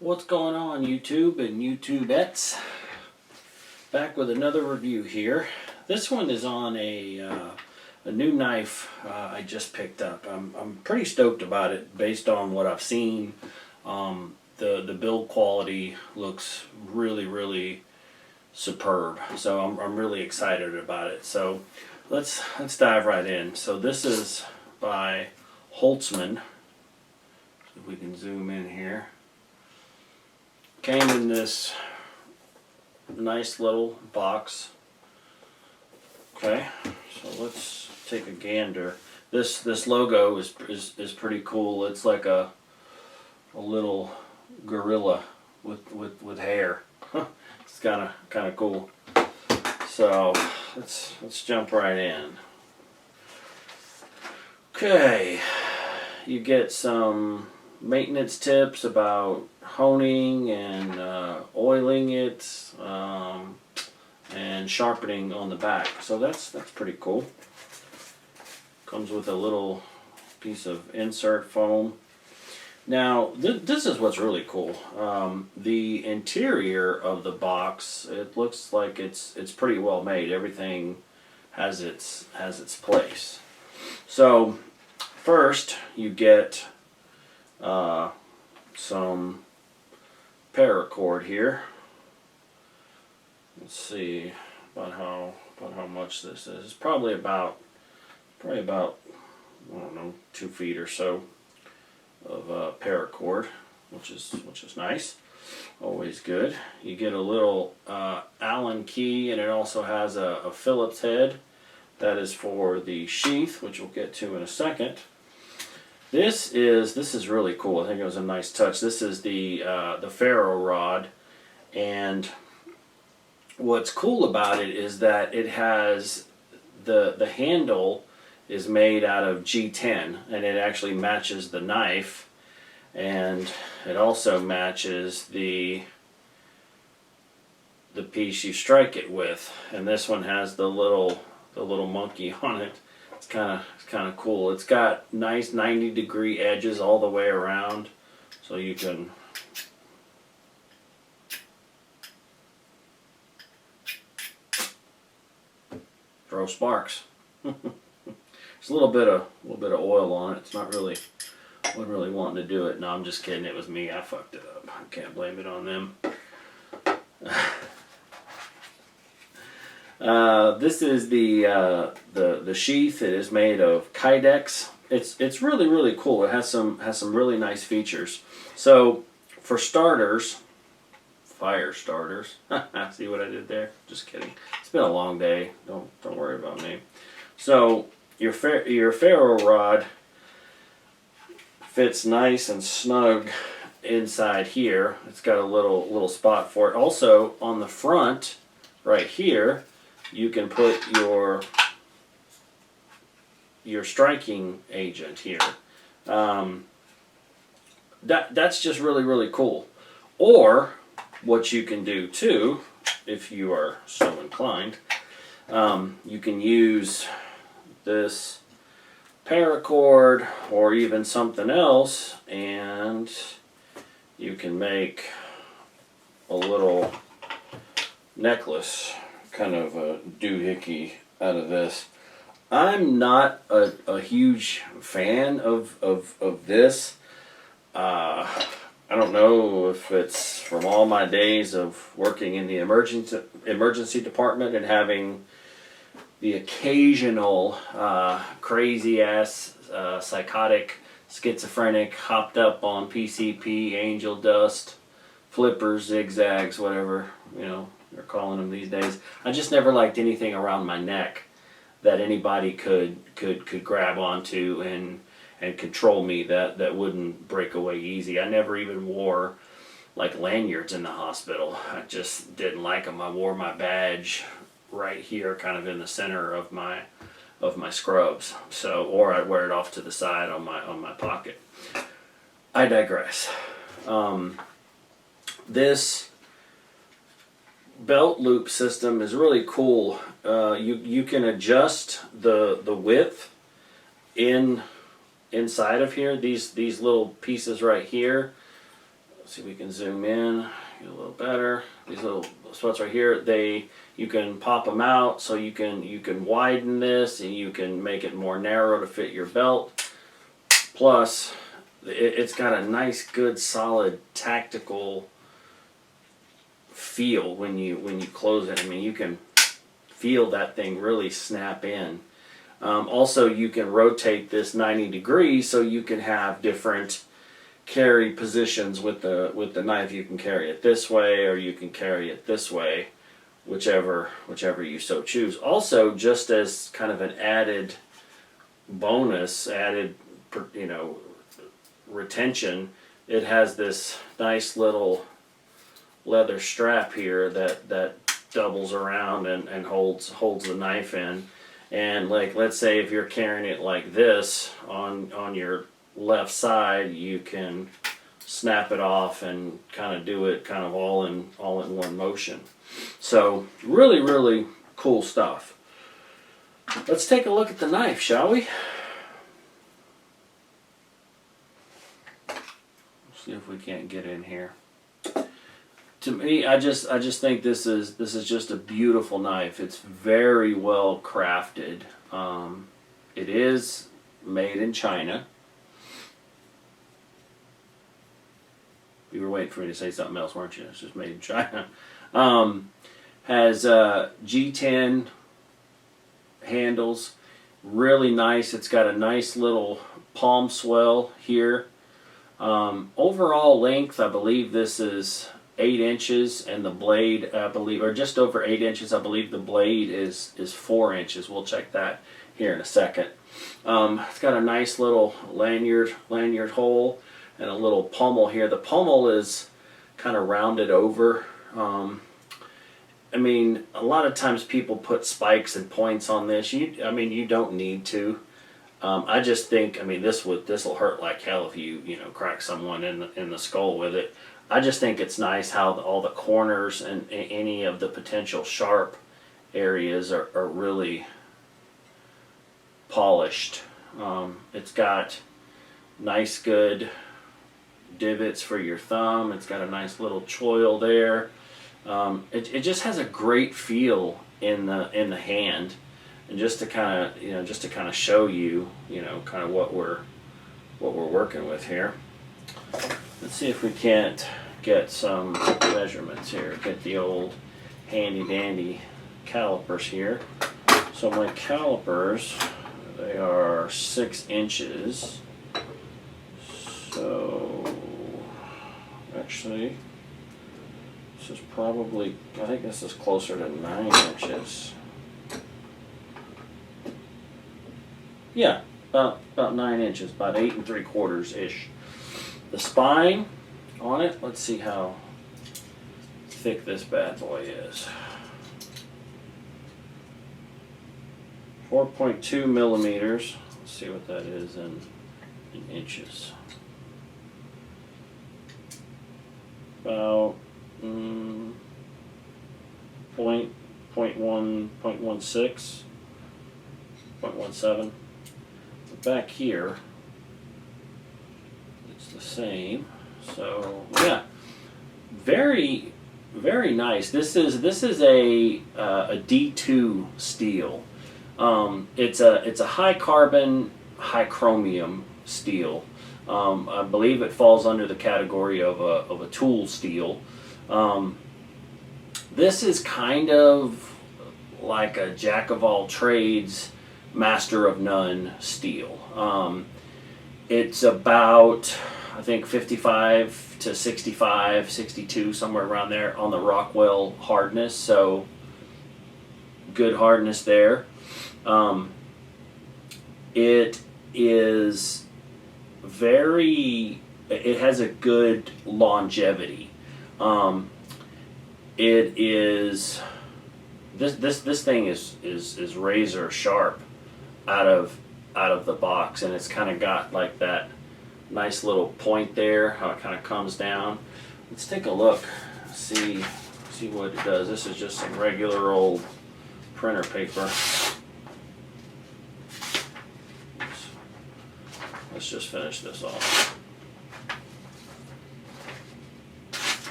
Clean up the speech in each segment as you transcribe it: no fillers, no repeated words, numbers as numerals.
What's going on, YouTube and YouTubettes? Back with another review here. This one is on a new knife I just picked up. I'm pretty stoked about it based on what I've seen. The build quality looks really superb. So I'm really excited about it. So let's dive right in. So this is by Holtzman. If we can zoom in here. Came in this nice little box. Okay, so let's take a gander. This logo is pretty cool. It's like a little gorilla with hair. It's kind of cool. So let's jump right in. Okay, you get some maintenance tips about honing and oiling it and sharpening on the back. So that's pretty cool. Comes with a little piece of insert foam. Now this is what's really cool. The interior of the box, it looks like it's pretty well made. Everything has its place. So first you get some paracord here. Let's see about how much this is. It's probably about I don't know, 2 feet or so of paracord, which is nice. Always good. You get a little Allen key, and it also has a Phillips head. That is for the sheath, which we'll get to in a second. This is really cool. I think it was a nice touch. This is the Ferro Rod, and what's cool about it is that it has the handle is made out of G10, and it actually matches the knife, and it also matches the piece you strike it with. And this one has the little monkey on it. It's kind of cool. It's got nice 90-degree edges all the way around, so you can throw sparks. There's a little bit of oil on it. It's not really, wasn't really wanting to do it. No, I'm just kidding. It was me. I fucked it up. I can't blame it on them. This is the sheath. It is made of Kydex. It's really cool. It has some really nice features. So for starters, fire starters. See what I did there? Just kidding. It's been a long day. Don't worry about me. So your ferro rod fits nice and snug inside here. It's got a little spot for it. Also on the front, right here, you can put your striking agent here. That's just really cool. Or what you can do too, if you are so inclined, you can use this paracord or even something else, and you can make a little necklace, kind of a doohickey out of this. I'm not a huge fan of this. I don't know if it's from all my days of working in the emergency department and having the occasional crazy ass psychotic schizophrenic hopped up on PCP, angel dust, flippers, zigzags, whatever they're calling them these days. I just never liked anything around my neck that anybody could grab onto and control me, that wouldn't break away easy. I never even wore like lanyards in the hospital. I just didn't like them. I wore my badge right here, kind of in the center of my scrubs. So, or I'd wear it off to the side on my pocket. I digress. This belt loop system is really cool. You can adjust the width inside of here. These little pieces right here see if we can zoom in, get a little better. These little spots right here, you can pop them out, so you can widen this and you can make it more narrow to fit your belt. Plus, it's got a nice, good, solid, tactical feel when you close it. I mean, you can feel that thing really snap in. Also, you can rotate this 90 degrees so you can have different carry positions with the knife. You can carry it this way, or you can carry it this way, whichever you so choose. Also, just as kind of an added bonus, retention, it has this nice little leather strap here that doubles around and holds the knife in. And like, let's say if you're carrying it like this on your left side, you can snap it off and kind of do it kind of all in one motion. So really, really cool stuff. Let's take a look at the knife, shall we? See if we can't get in here. To me, I just think this is just a beautiful knife. It's very well crafted. It is made in China. You were waiting for me to say something else, weren't you? It's just made in China. Has G10 handles, really nice. It's got a nice little palm swell here. Overall length, I believe this is 8 inches, and the blade, I believe, or just over 8 inches. I believe the blade is 4 inches. We'll check that here in a second. It's got a nice little lanyard hole and a little pommel here. The pommel is kind of rounded over. I mean, a lot of times people put spikes and points on this. You don't need to. I just think, this will hurt like hell if you crack someone in the skull with it. I just think it's nice how all the corners and any of the potential sharp areas are really polished. It's got nice, good divots for your thumb. It's got a nice little choil there. It just has a great feel in the hand. And just to kind of show you, kind of what we're working with here. Let's see if we can't get some measurements here. Get the old handy dandy calipers here. So my calipers, they are 6 inches. So actually, this is probably, I think this is closer to 9 inches. Yeah, about 9 inches, about 8 3/4 ish. The spine on it, let's see how thick this bad boy is. 4.2 millimeters. Let's see what that is in inches. About 0.16, 0.17. Back here, it's the same. So yeah, very, very nice. This is a D2 steel. It's a high carbon, high chromium steel. I believe it falls under the category of a tool steel. This is kind of like a jack of all trades, master of none steel. It's about, I think, 55 to 65, 62, somewhere around there on the Rockwell hardness. So good hardness there. It is it has a good longevity. It is, this thing is razor sharp out of the box, and it's kind of got like that nice little point there, how it kind of comes down. Let's take a look, see what it does. This is just some regular old printer paper. Let's just finish this off.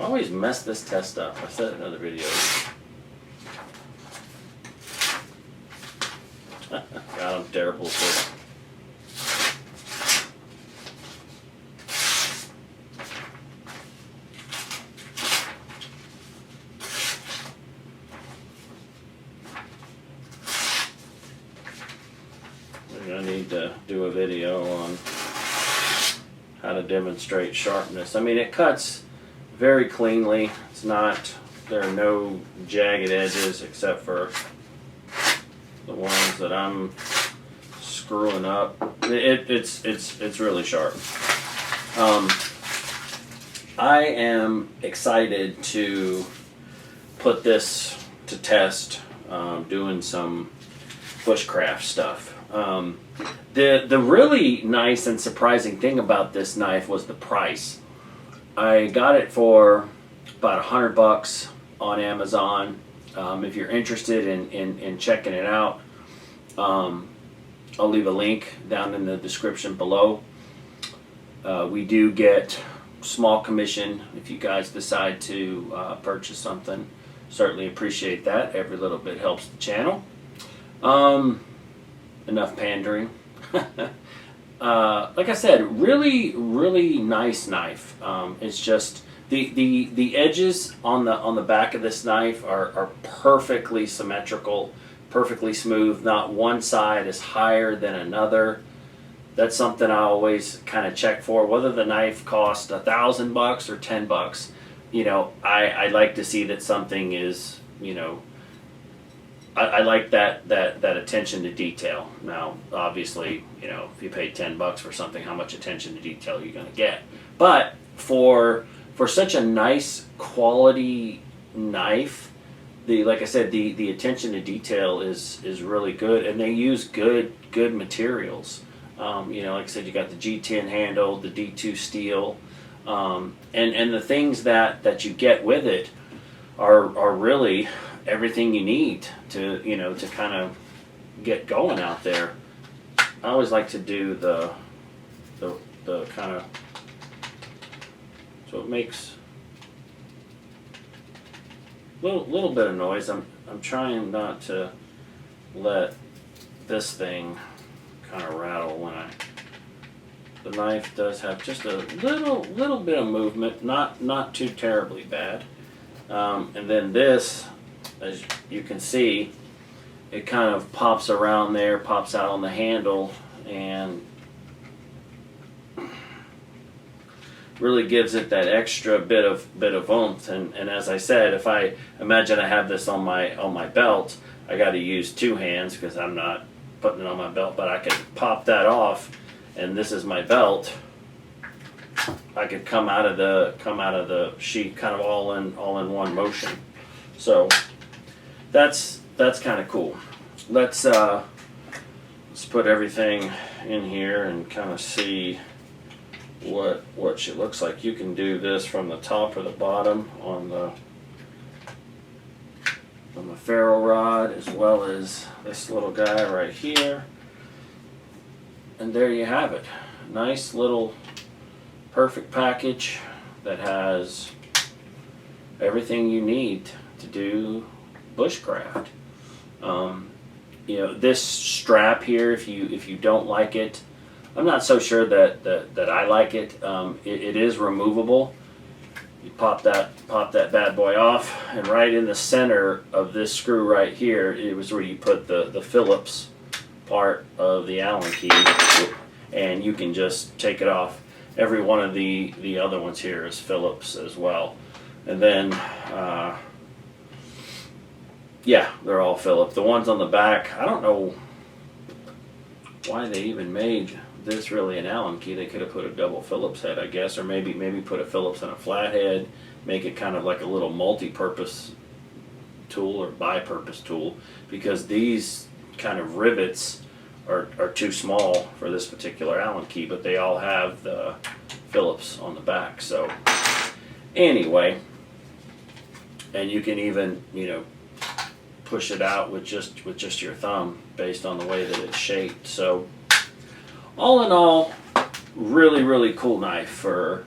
I always mess this test up. I said in other videos. God, I'm terrible at this. I need to do a video on how to demonstrate sharpness. I mean, it cuts very cleanly. It's not, there are no jagged edges except for the ones that I'm screwing up. It's really sharp. I am excited to put this to test, doing some bushcraft stuff. The really nice and surprising thing about this knife was the price. I got it for about $100 on Amazon. If you're interested in checking it out, I'll leave a link down in the description below. We do get small commission if you guys decide to purchase something. Certainly appreciate that. Every little bit helps the channel. Enough pandering. Like I said, really nice knife. It's just the edges on the back of this knife are perfectly symmetrical, perfectly smooth. Not one side is higher than another. That's something I always kind of check for. Whether the knife costs $1,000 or $10, you know, I like to see that something is, you know, I like that attention to detail. Now, obviously, you know, if you pay $10 for something, how much attention to detail are you going to get? But for such a nice quality knife, like I said, the attention to detail is really good, and they use good materials. You know, like I said, you got the G10 handle, the D2 steel, and the things that you get with it are really everything you need to, you know, to kind of get going out there. I always like to do the kind of, so it makes little bit of noise. I'm trying not to let this thing kind of rattle when the knife does have just a little bit of movement, not too terribly bad. And then this, as you can see, it kind of pops around there, pops out on the handle, and really gives it that extra bit of oomph. And as I said, if I imagine I have this on my belt, I got to use two hands because I'm not putting it on my belt, but I could pop that off, and this is my belt. I could come out of the sheath kind of all in one motion. So that's kind of cool. Let's put everything in here and kind of see what she looks like. You can do this from the top or the bottom on the ferro rod, as well as this little guy right here. And there you have it. Nice little perfect package that has everything you need to do bushcraft. You know, this strap here, if you don't like it, I'm not so sure that I like it. It is removable. You pop that bad boy off, and right in the center of this screw right here, it was where you put the Phillips part of the Allen key, and you can just take it off. Every one of the other ones here is Phillips as well. And then, yeah, they're all Phillips. The ones on the back, I don't know why they even made this really an Allen key. They could have put a double Phillips head, I guess, or maybe put a Phillips and a flathead, make it kind of like a little multi-purpose tool or bi-purpose tool, because these kind of rivets are too small for this particular Allen key, but they all have the Phillips on the back. So anyway, and you can even, you know, push it out with just your thumb based on the way that it's shaped. So all in all, really cool knife for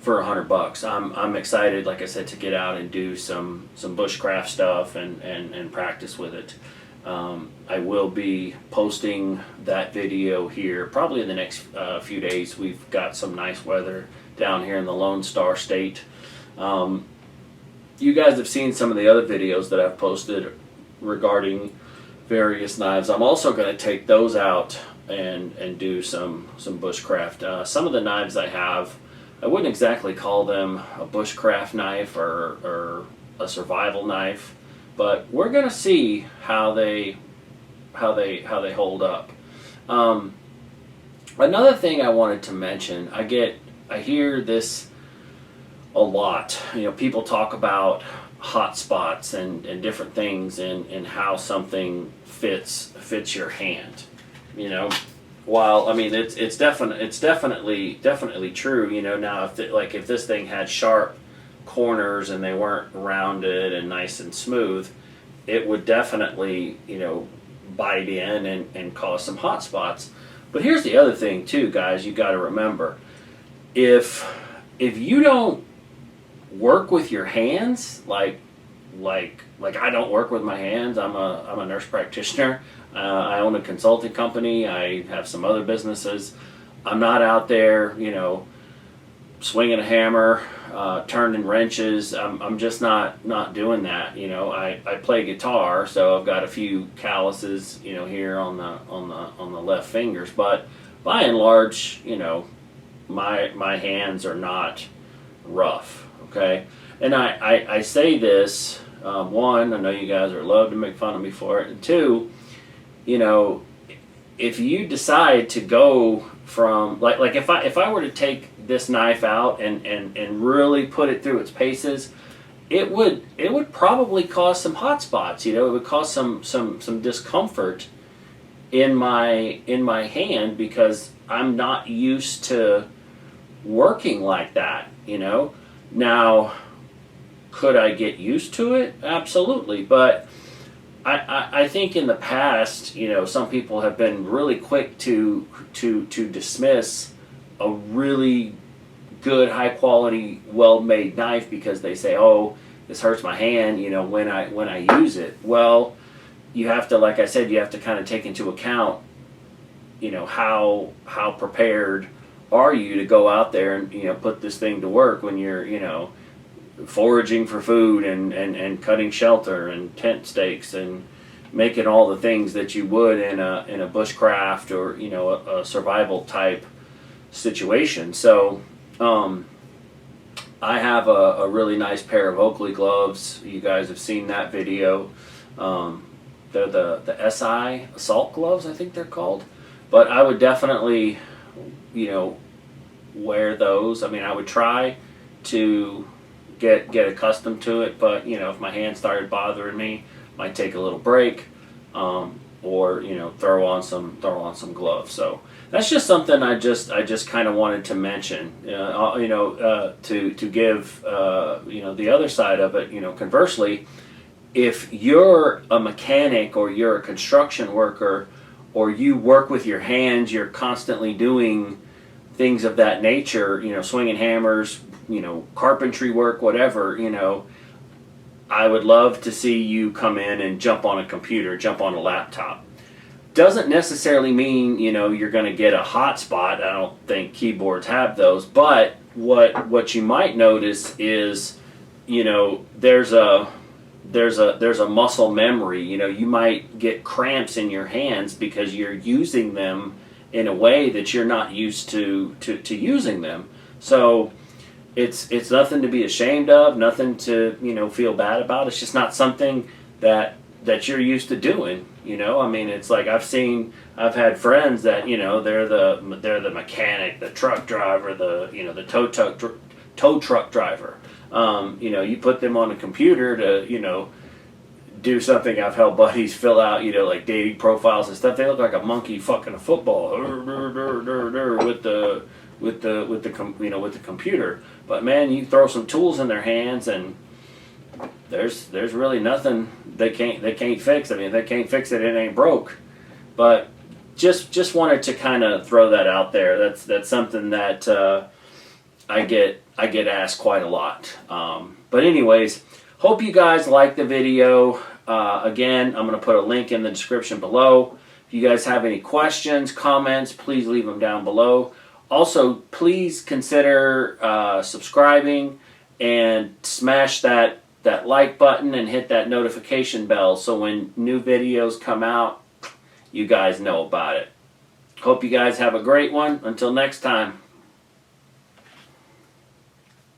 for $100. I'm excited, like I said, to get out and do some bushcraft stuff and practice with it. I will be posting that video here probably in the next few days. We've got some nice weather down here in the Lone Star State. You guys have seen some of the other videos that I've posted regarding various knives. I'm also going to take those out and do some bushcraft. Some of the knives I have, I wouldn't exactly call them a bushcraft knife or a survival knife, but we're going to see how they hold up. Another thing I wanted to mention, I hear this a lot. You know, people talk about hot spots and different things and how something fits your hand. You know, while I mean it's definitely true. You know, now if this thing had sharp corners and they weren't rounded and nice and smooth, it would definitely, you know, bite in and cause some hot spots. But here's the other thing too, guys. You got to remember, if you don't work with your hands, like I don't work with my hands. I'm a nurse practitioner. I own a consulting company. I have some other businesses. I'm not out there, you know, swinging a hammer, turning wrenches. I'm just not doing that. You know, I play guitar, so I've got a few calluses, you know, here on the left fingers. But by and large, you know, my hands are not rough. Okay, and I say this. One, I know you guys are love to make fun of me for it. And two, you know, if you decide to go from like if I were to take this knife out and really put it through its paces, it would probably cause some hot spots. You know, it would cause some discomfort in my hand because I'm not used to working like that. You know, now could I get used to it? Absolutely, but I think in the past, you know, some people have been really quick to dismiss a really good, high quality, well made knife because they say, "Oh, this hurts my hand," you know, when I use it. Well, you have to, like I said, you have to kind of take into account, you know, how prepared are you to go out there and, you know, put this thing to work when you're, you know, foraging for food and cutting shelter and tent stakes and making all the things that you would in a bushcraft or, you know, a survival type situation. So I have a really nice pair of Oakley gloves. You guys have seen that video. They're the SI assault gloves, I think they're called. But I would definitely, you know, wear those. I mean, I would try to get accustomed to it, but you know, if my hand started bothering me, might take a little break, or you know, throw on some gloves. So that's just something I just kind of wanted to mention. You know, to give you know, the other side of it. You know, conversely, if you're a mechanic or you're a construction worker or you work with your hands, you're constantly doing things of that nature. You know, swinging hammers, you know, carpentry work, whatever, you know, I would love to see you come in and jump on a computer, jump on a laptop. Doesn't necessarily mean, you know, you're going to get a hot spot. I don't think keyboards have those, but what you might notice is, you know, there's a muscle memory. You know, you might get cramps in your hands because you're using them in a way that you're not used to using them. So it's nothing to be ashamed of, nothing to, you know, feel bad about. It's just not something that you're used to doing. You know, I mean, it's like I've had friends that, you know, they're the mechanic, the truck driver, the tow truck driver. You know, you put them on a computer to, you know, do something. I've helped buddies fill out, you know, like dating profiles and stuff. They look like a monkey fucking a football with the computer. But man, you throw some tools in their hands and there's really nothing they can't fix. I mean, if they can't fix it, it ain't broke. But just wanted to kind of throw that out there. That's something that I get asked quite a lot. But anyways, hope you guys like the video. Again, I'm going to put a link in the description below. If you guys have any questions, comments, please leave them down below. Also, please consider subscribing and smash that like button and hit that notification bell so when new videos come out, you guys know about it. Hope you guys have a great one. Until next time.